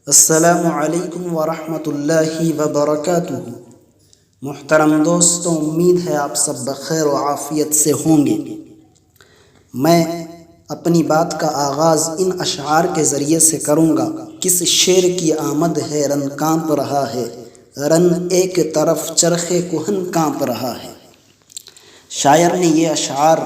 السلام علیکم ورحمۃ اللہ وبرکاتہ۔ محترم دوستوں، امید ہے آپ سب بخیر و عافیت سے ہوں گے۔ میں اپنی بات کا آغاز ان اشعار کے ذریعے سے کروں گا۔ کس شعر کی آمد ہے رن کانپ رہا ہے، رن ایک طرف چرخ کہن کانپ رہا ہے۔ شاعر نے یہ اشعار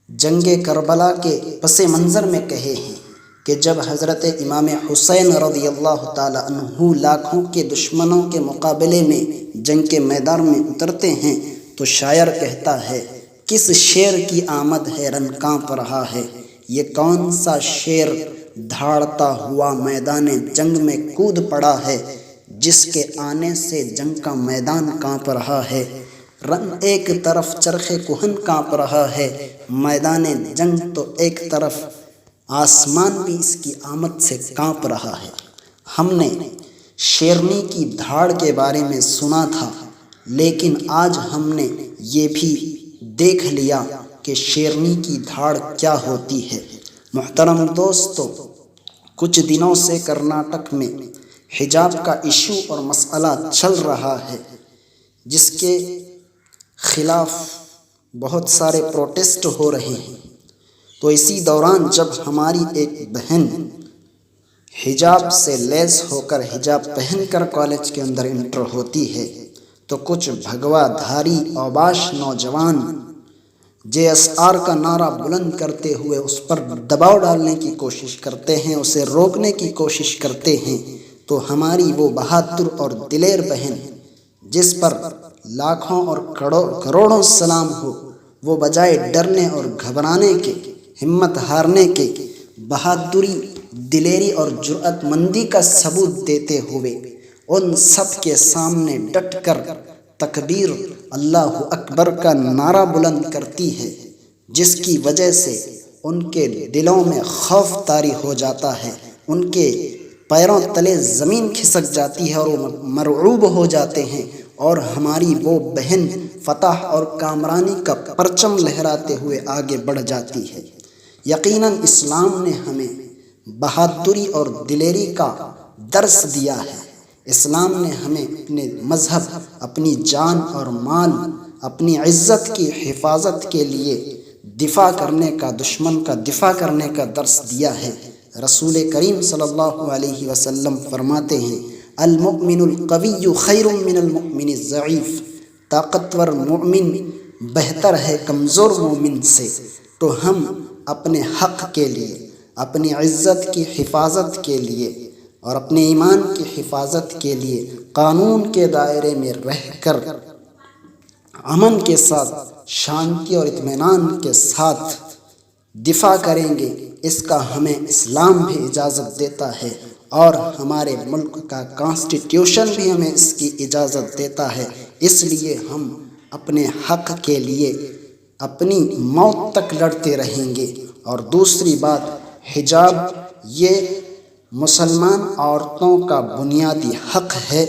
جنگ کربلا کے پس منظر میں کہے ہیں کہ جب حضرت امام حسین رضی اللہ تعالیٰ عنہ لاکھوں کے دشمنوں کے مقابلے میں جنگ کے میدان میں اترتے ہیں تو شاعر کہتا ہے، کس شیر کی آمد ہے رن کانپ رہا ہے، یہ کون سا شیر دھاڑتا ہوا میدان جنگ میں کود پڑا ہے، جس کے آنے سے جنگ کا میدان کانپ رہا ہے۔ رن ایک طرف چرخ کہن کانپ رہا ہے، میدان جنگ تو ایک طرف آسمان بھی اس کی آمد سے کانپ رہا ہے۔ ہم نے شیرنی کی دھاڑ کے بارے میں سنا تھا، لیکن آج ہم نے یہ بھی دیکھ لیا کہ شیرنی کی دھاڑ کیا ہوتی ہے۔ محترم دوستو، کچھ دنوں سے کرناٹک میں حجاب کا ایشو اور مسئلہ چل رہا ہے، جس کے خلاف بہت سارے پروٹیسٹ ہو رہے ہیں۔ تو اسی دوران جب ہماری ایک بہن حجاب سے لیس ہو کر حجاب پہن کر کالج کے اندر انٹر ہوتی ہے تو کچھ بھگوا دھاری اوباش نوجوان JSR کا نعرہ بلند کرتے ہوئے اس پر دباؤ ڈالنے کی کوشش کرتے ہیں، اسے روکنے کی کوشش کرتے ہیں۔ تو ہماری وہ بہادر اور دلیر بہن، جس پر لاکھوں اور کروڑوں سلام ہو، وہ بجائے ڈرنے اور گھبرانے کے، ہمت ہارنے کے، بہادری، دلیری اور جرأت مندی کا ثبوت دیتے ہوئے ان سب کے سامنے ڈٹ کر تکبیر اللہ اکبر کا نعرہ بلند کرتی ہے، جس کی وجہ سے ان کے دلوں میں خوف طاری ہو جاتا ہے، ان کے پیروں تلے زمین کھسک جاتی ہے اور وہ مرعوب ہو جاتے ہیں، اور ہماری وہ بہن فتح اور کامرانی کا پرچم لہراتے ہوئے آگے بڑھ جاتی ہے۔ یقیناً اسلام نے ہمیں بہادری اور دلیری کا درس دیا ہے۔ اسلام نے ہمیں اپنے مذہب، اپنی جان اور مال، اپنی عزت کی حفاظت کے لیے دفاع کرنے کا، دشمن کا دفاع کرنے کا درس دیا ہے۔ رسول کریم صلی اللہ علیہ وسلم فرماتے ہیں، المؤمن القوی خیر من المؤمن الضعیف، طاقتور مومن بہتر ہے کمزور مومن سے۔ تو ہم اپنے حق کے لیے، اپنی عزت کی حفاظت کے لیے اور اپنے ایمان کی حفاظت کے لیے قانون کے دائرے میں رہ کر امن کے ساتھ، شانتی اور اطمینان کے ساتھ دفاع کریں گے۔ اس کا ہمیں اسلام بھی اجازت دیتا ہے، اور ہمارے ملک کا کانسٹیٹیوشن بھی ہمیں اس کی اجازت دیتا ہے۔ اس لیے ہم اپنے حق کے لیے اپنی موت تک لڑتے رہیں گے۔ اور دوسری بات، حجاب یہ مسلمان عورتوں کا بنیادی حق ہے،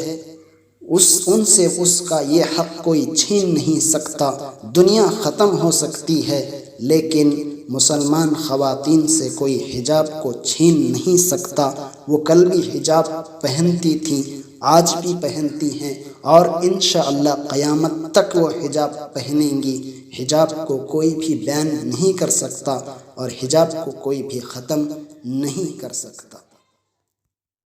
ان سے اس کا یہ حق کوئی چھین نہیں سکتا۔ دنیا ختم ہو سکتی ہے، لیکن مسلمان خواتین سے کوئی حجاب کو چھین نہیں سکتا۔ وہ کل بھی حجاب پہنتی تھیں، آج بھی پہنتی ہیں، اور انشاءاللہ قیامت تک وہ حجاب پہنیں گی۔ حجاب کو کوئی بھی بین نہیں کر سکتا، اور حجاب کو کوئی بھی ختم نہیں کر سکتا۔